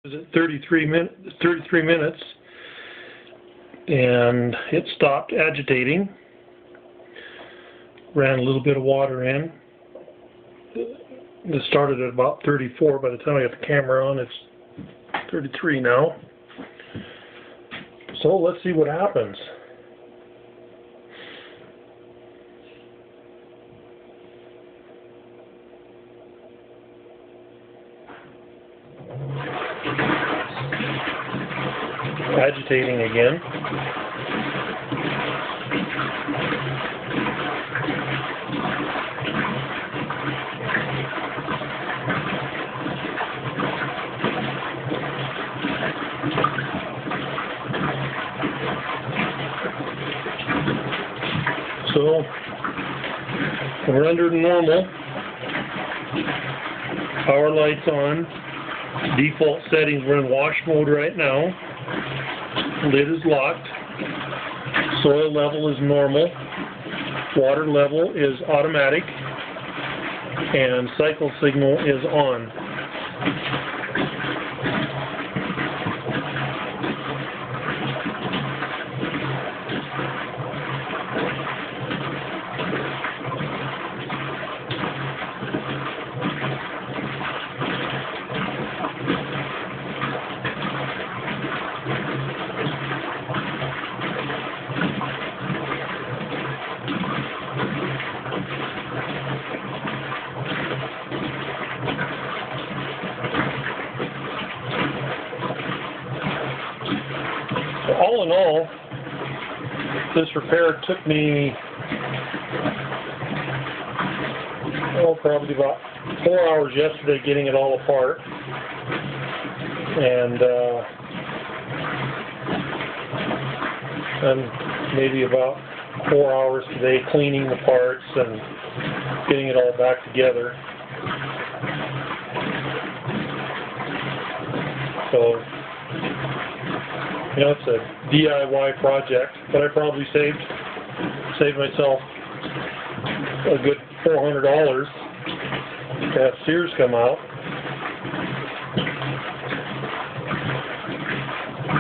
At 33 minutes, and it stopped agitating. Ran a little bit of water in. This started at about 34. By the time I got the camera on, it's 33 now. So let's see what happens. Agitating again. So we're under normal. Power lights on. Default settings, we're in wash mode right now. Lid is locked. Soil level is normal. Water level is automatic. And cycle signal is on. All in all, this repair took me, probably about 4 hours yesterday getting it all apart, and maybe about 4 hours today cleaning the parts and getting it all back together. So, you know, it's a DIY project, but I probably saved myself a good $400 to have Sears come out.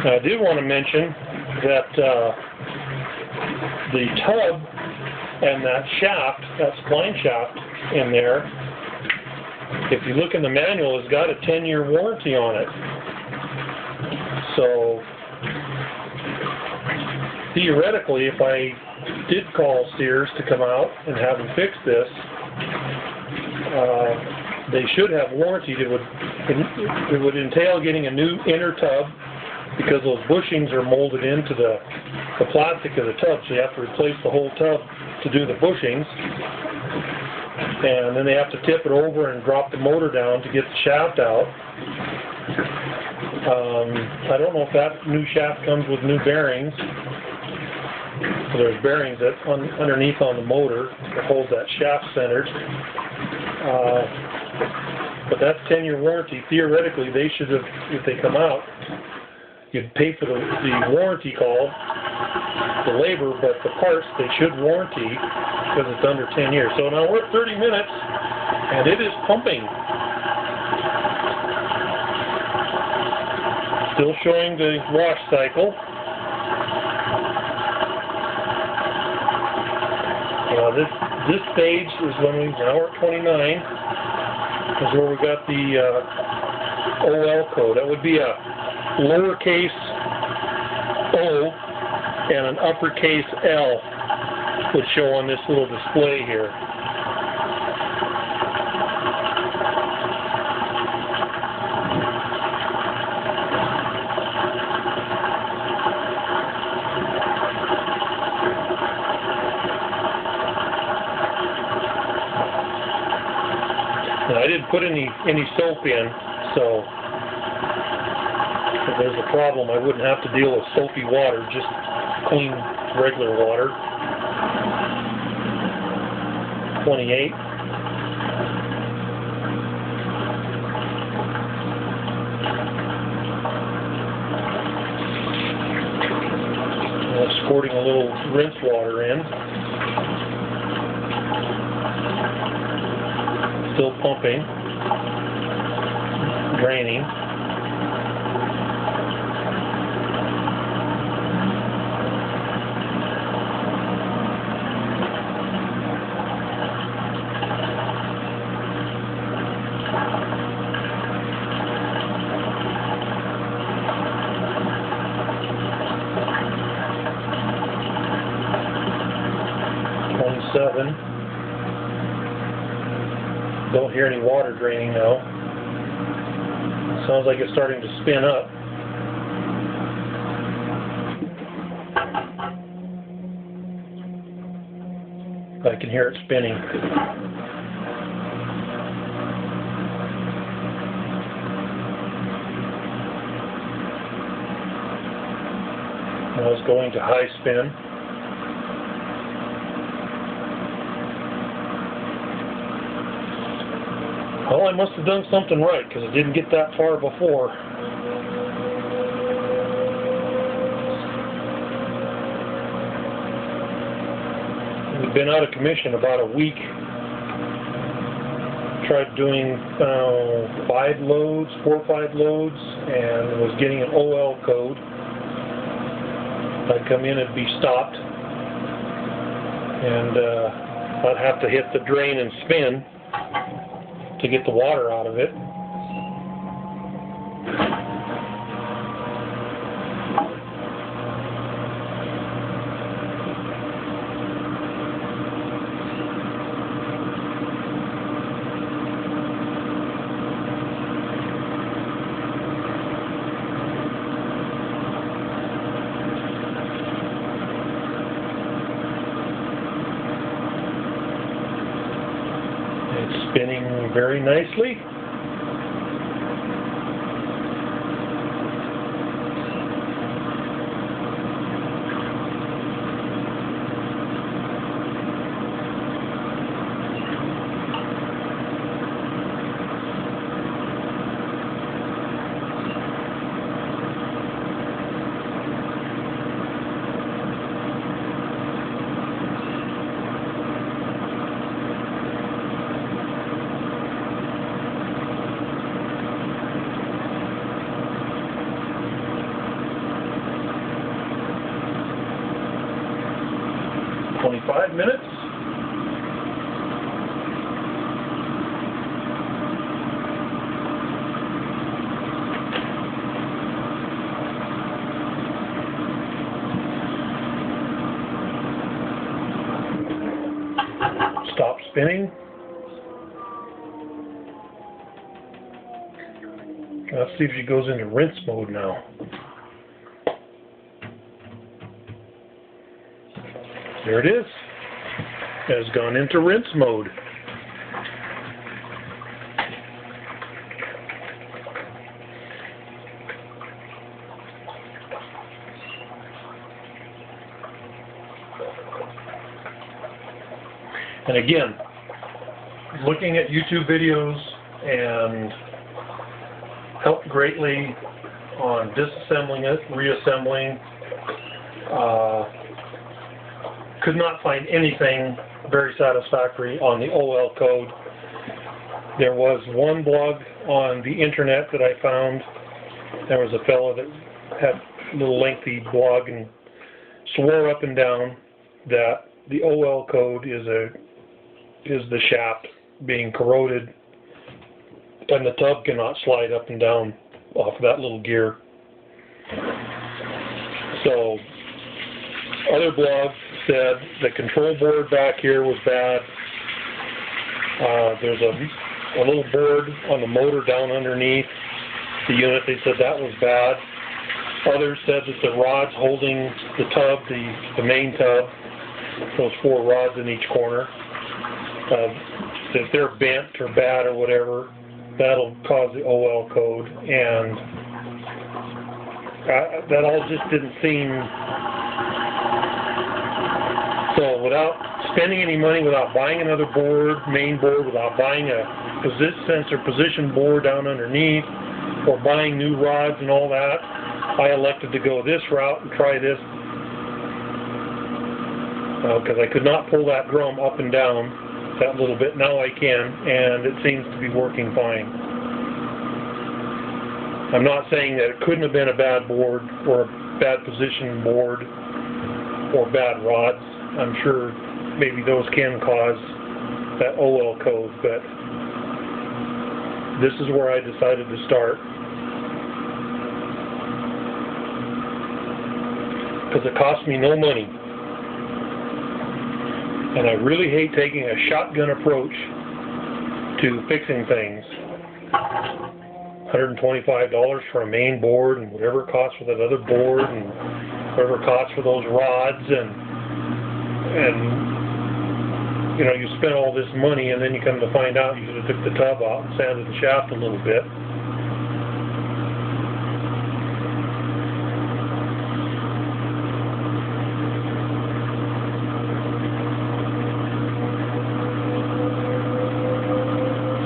Now, I did want to mention that the tub and that shaft, that spline shaft in there, if you look in the manual, it's got a 10-year warranty on it. So theoretically, if I did call Sears to come out and have them fix this, they should have warranty. It would entail getting a new inner tub because those bushings are molded into the plastic of the tub, so you have to replace the whole tub to do the bushings. And then they have to tip it over and drop the motor down to get the shaft out. I don't know if that new shaft comes with new bearings. So there's bearings that underneath on the motor that hold that shaft centered. But that's 10-year warranty. Theoretically, they should have, if they come out, you'd pay for the warranty call, the labor, but the parts they should warranty because it's under 10 years. So now we're at 30 minutes, and it is pumping. Still showing the wash cycle. This stage is when now we're at 29, is where we got the OL code. That would be a lowercase O and an uppercase L would show on this little display here. And I didn't put any soap in, so if there's a problem, I wouldn't have to deal with soapy water, just clean regular water. 28. Squirting a little rinse water in. Still pumping, draining. 7. Don't hear any water draining now. Sounds like it's starting to spin up. I can hear it spinning. Now it's going to high spin. Well, I must have done something right because it didn't get that far before. We've been out of commission about a week. Tried doing 4 or 5 loads, and was getting an OL code. I'd come in and be stopped, and I'd have to hit the drain and spin to get the water out of it. It's spinning very nicely. "25 minutes. Stop spinning. Let's see if she goes into rinse mode now. There it is. It has gone into rinse mode. And again, looking at YouTube videos and helped greatly on disassembling it, reassembling. Could not find anything very satisfactory on the OL code. There was one blog on the internet that I found. There was a fellow that had a little lengthy blog and swore up and down that the OL code is the shaft being corroded and the tub cannot slide up and down off of that little gear. So other blogs said the control board back here was bad. There's a little board on the motor down underneath the unit. They said that was bad. Others said that the rods holding the tub, the main tub, those 4 rods in each corner, if they're bent or bad or whatever, that'll cause the OL code. And that all just didn't seem... So without spending any money, without buying another board, main board, without buying a sensor position board down underneath, or buying new rods and all that, I elected to go this route and try this, because I could not pull that drum up and down that little bit. Now I can, and it seems to be working fine. I'm not saying that it couldn't have been a bad board or a bad position board or bad rods. I'm sure maybe those can cause that OL code, but this is where I decided to start, because it cost me no money. And I really hate taking a shotgun approach to fixing things. $125 for a main board, and whatever it costs for that other board, and whatever it costs for those rods, and you know, you spend all this money, and then you come to find out you should have took the tub out and sanded the shaft a little bit.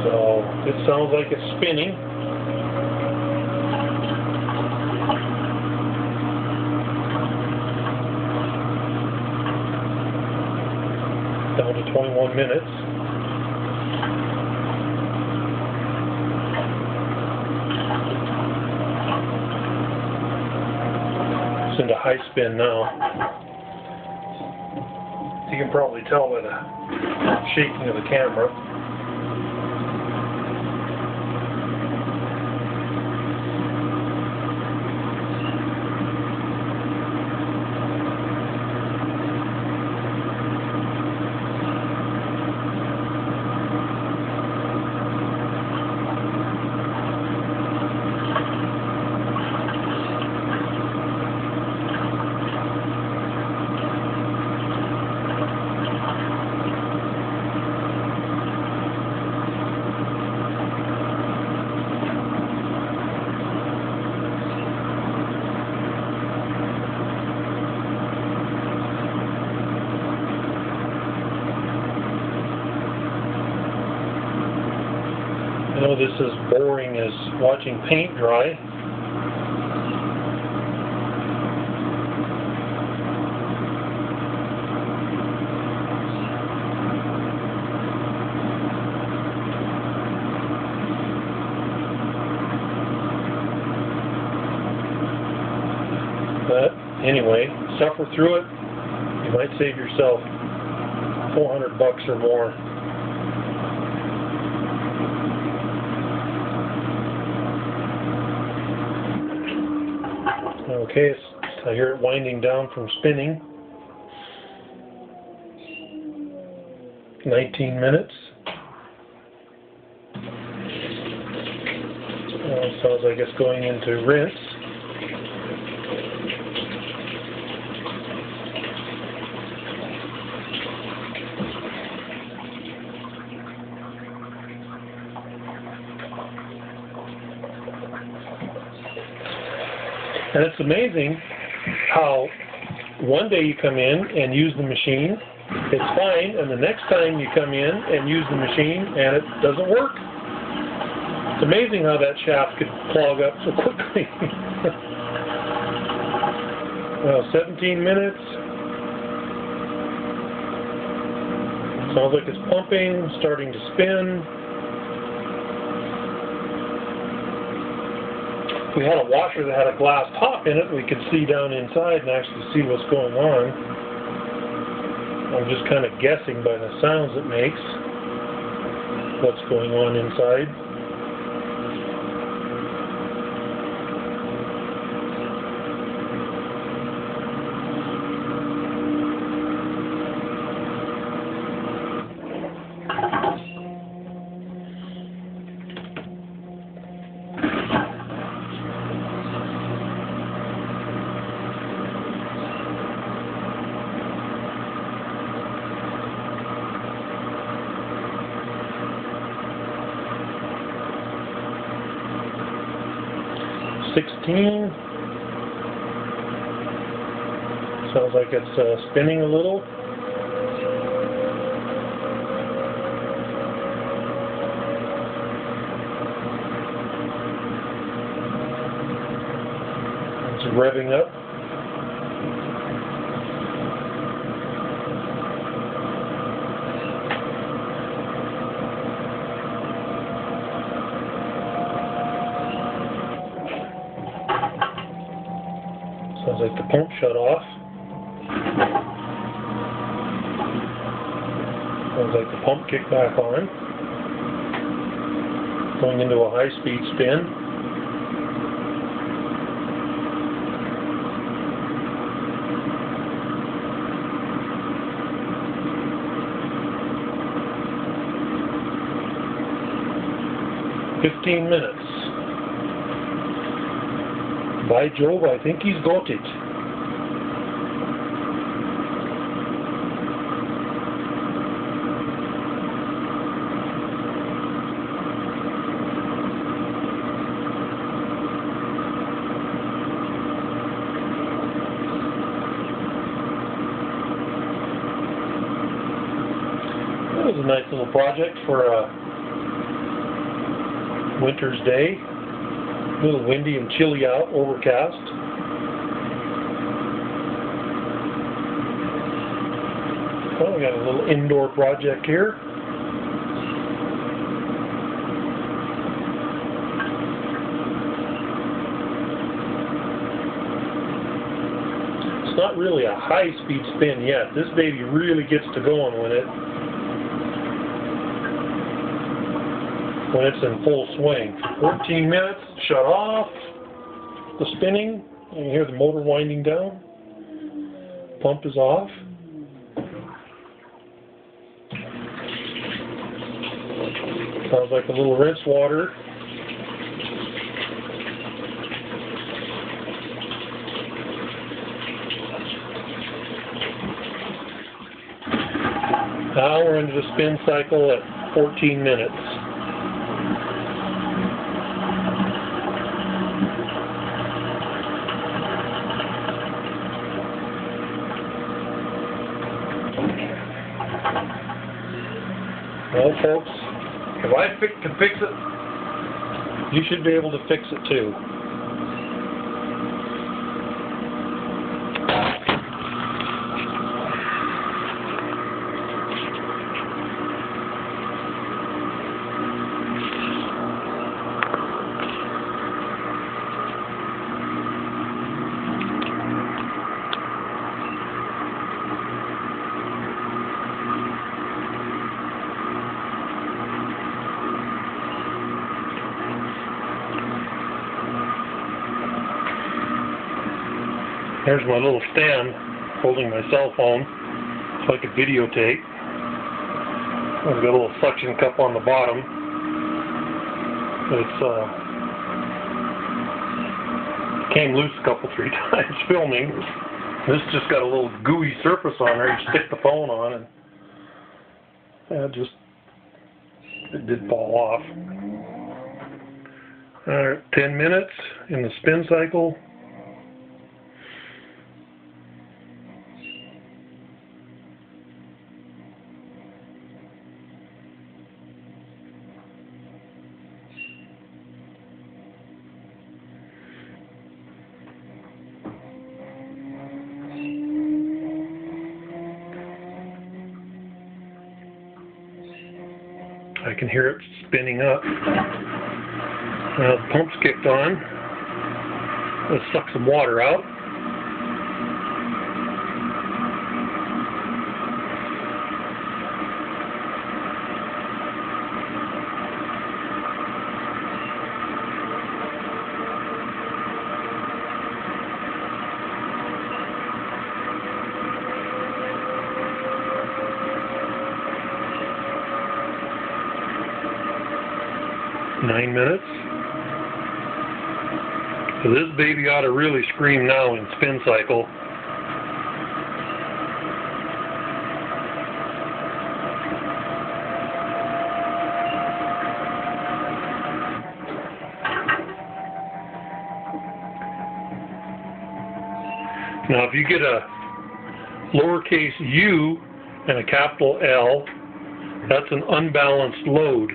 So it sounds like it's spinning. Down to 21 minutes. It's into high spin now. You can probably tell by the shaking of the camera. I know this is boring as watching paint dry. But anyway, suffer through it. You might save yourself $400 or more. Okay, I hear it winding down from spinning. 19 minutes. Sounds like it's going into rinse. And it's amazing how one day you come in and use the machine, it's fine, and the next time you come in and use the machine and it doesn't work. It's amazing how that shaft could clog up so quickly. Well, 17 minutes. Sounds like it's pumping, starting to spin. If we had a washer that had a glass top in it, we could see down inside and actually see what's going on. I'm just kind of guessing by the sounds it makes what's going on inside. Sounds like it's spinning a little. It's revving up. Sounds like the pump shut off. Sounds like the pump kicked back on. Going into a high-speed spin. 15 minutes. By Jove, I think he's got it. That was a nice little project for a winter's day. A little windy and chilly out, overcast. Well, we got a little indoor project here. It's not really a high-speed spin yet. This baby really gets to going when it's in full swing. 14 minutes, shut off the spinning. You can hear the motor winding down. Pump is off. Sounds like a little rinse water. Now we're into the spin cycle at 14 minutes. Well, folks, if I can fix it, you should be able to fix it too. Here's my little stand holding my cell phone so I could videotape. I've got a little suction cup on the bottom. It's came loose a couple, 3 times filming. This just got a little gooey surface on there. You stick the phone on and it did fall off. Alright, 10 minutes in the spin cycle. I can hear it spinning up. The pump's kicked on. Let's suck some water out. Nine minutes. So this baby ought to really scream now in spin cycle. Now if you get a lowercase u and a capital L, that's an unbalanced load.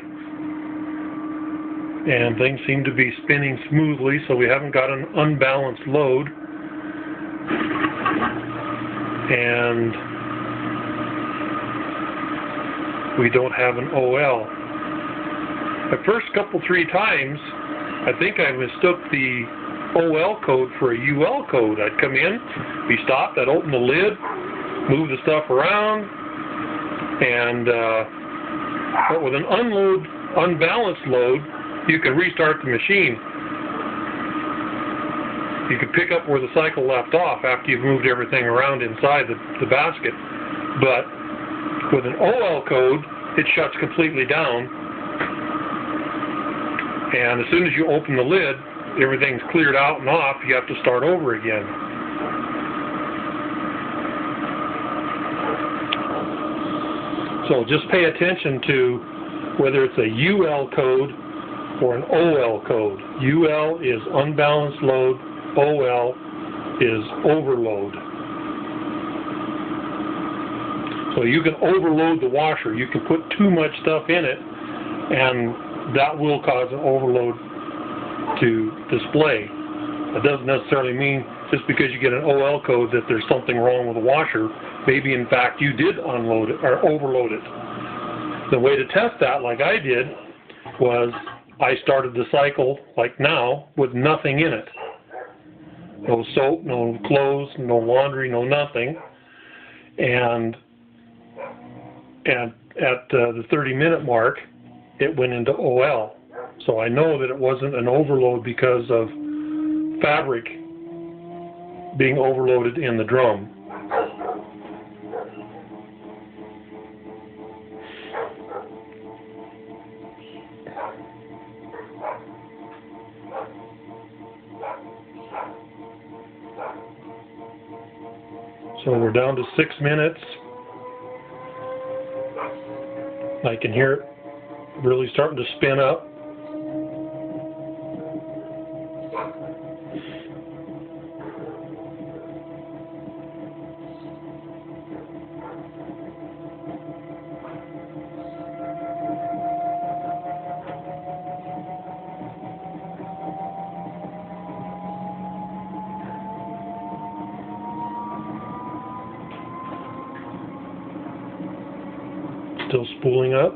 And things seem to be spinning smoothly, so we haven't got an unbalanced load. And we don't have an OL. The first couple, 3 times, I think I mistook the OL code for a UL code. I'd come in, be stopped, I'd open the lid, move the stuff around, and but with an unbalanced load, you can restart the machine. You can pick up where the cycle left off after you've moved everything around inside the basket. But with an OL code, it shuts completely down And as soon as you open the lid, everything's cleared out and off. You have to start over again. So just pay attention to whether it's a UL code or an OL code. UL is unbalanced load, OL is overload. So you can overload the washer. You can put too much stuff in it, and that will cause an overload to display. That doesn't necessarily mean just because you get an OL code that there's something wrong with the washer. Maybe in fact you did unload it or overload it. The way to test that, like I did, was I started the cycle like now with nothing in it. No soap, no clothes, no laundry, no nothing. And at the 30-minute mark, it went into OL. So I know that it wasn't an overload because of fabric being overloaded in the drum. So we're down to 6 minutes. I can hear it really starting to spin up. Still spooling up.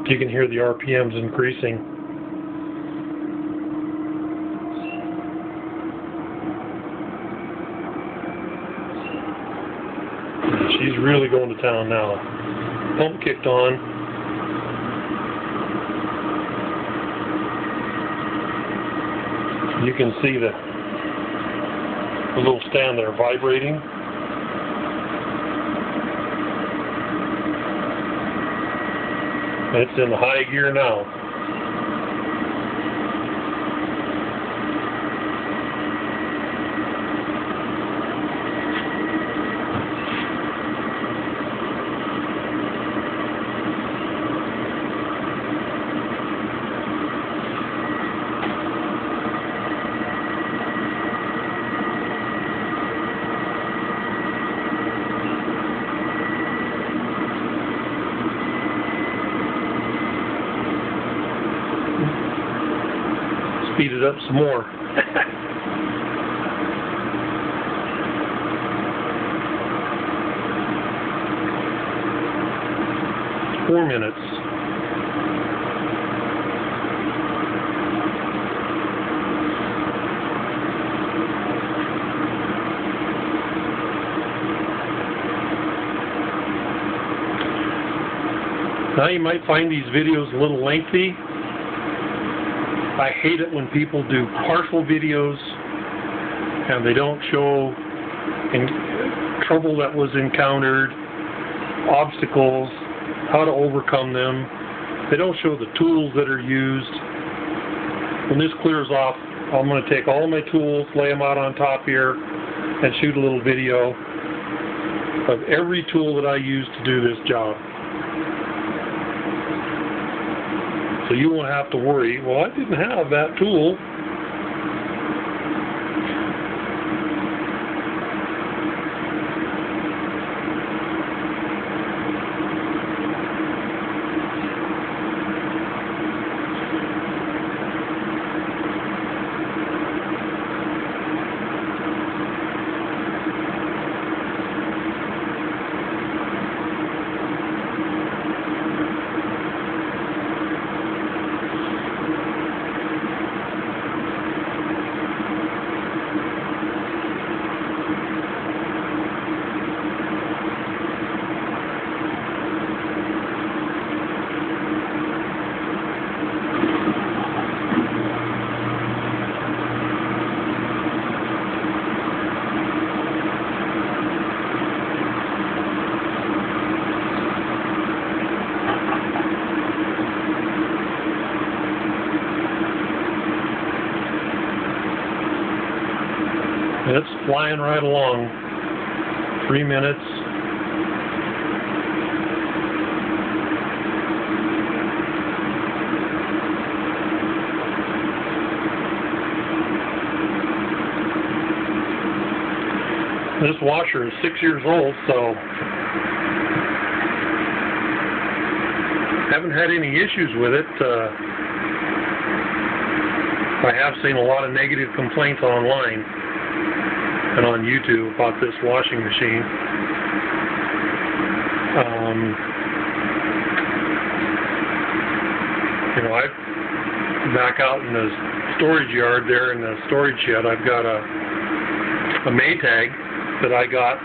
You can hear the RPMs increasing. She's really going to town now. Pump kicked on. You can see the little stand there vibrating. It's in the high gear now. Speed it up some more. 4 minutes. Now you might find these videos a little lengthy. I hate it when people do partial videos and they don't show trouble that was encountered, obstacles, how to overcome them. They don't show the tools that are used. When this clears off, I'm going to take all my tools, lay them out on top here, and shoot a little video of every tool that I use to do this job. So you won't have to worry, well, I didn't have that tool. And it's flying right along. 3 minutes. This washer is 6 years old, so haven't had any issues with it. I have seen a lot of negative complaints online and on YouTube about this washing machine. You know, back out in the storage yard there in the storage shed, I've got a Maytag that I got,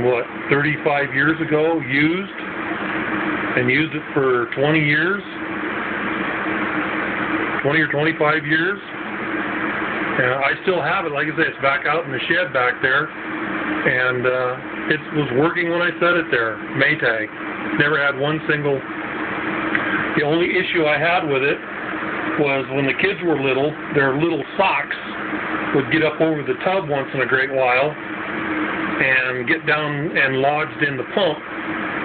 what, 35 years ago, used it for 20 years, 20 or 25 years. And I still have it. Like I say, it's back out in the shed back there, and it was working when I set it there. Maytag. Never had one single. The only issue I had with it was when the kids were little, their little socks would get up over the tub once in a great while and get down and lodged in the pump,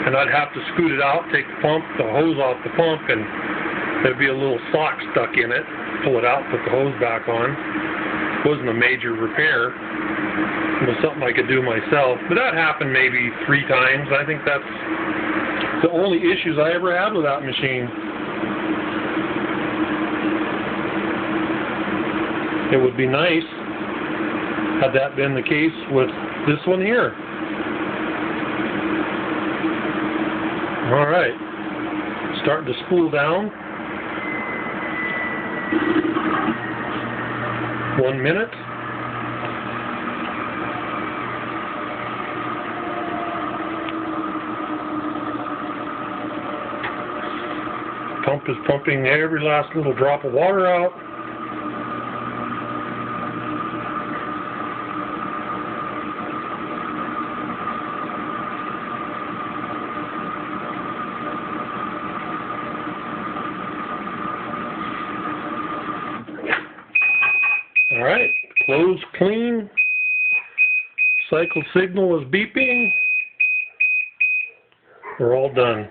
and I'd have to scoot it out, take the hose off the pump, and there'd be a little sock stuck in it. Pull it out, put the hose back on. It wasn't a major repair. It was something I could do myself, but that happened maybe 3 times. I think that's the only issues I ever had with that machine. It would be nice had that been the case with this one here. All right, starting to spool down. 1 minute. Pump is pumping every last little drop of water out. All right, close clean. Cycle signal is beeping. We're all done.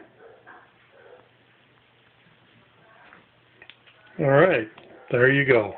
All right, there you go.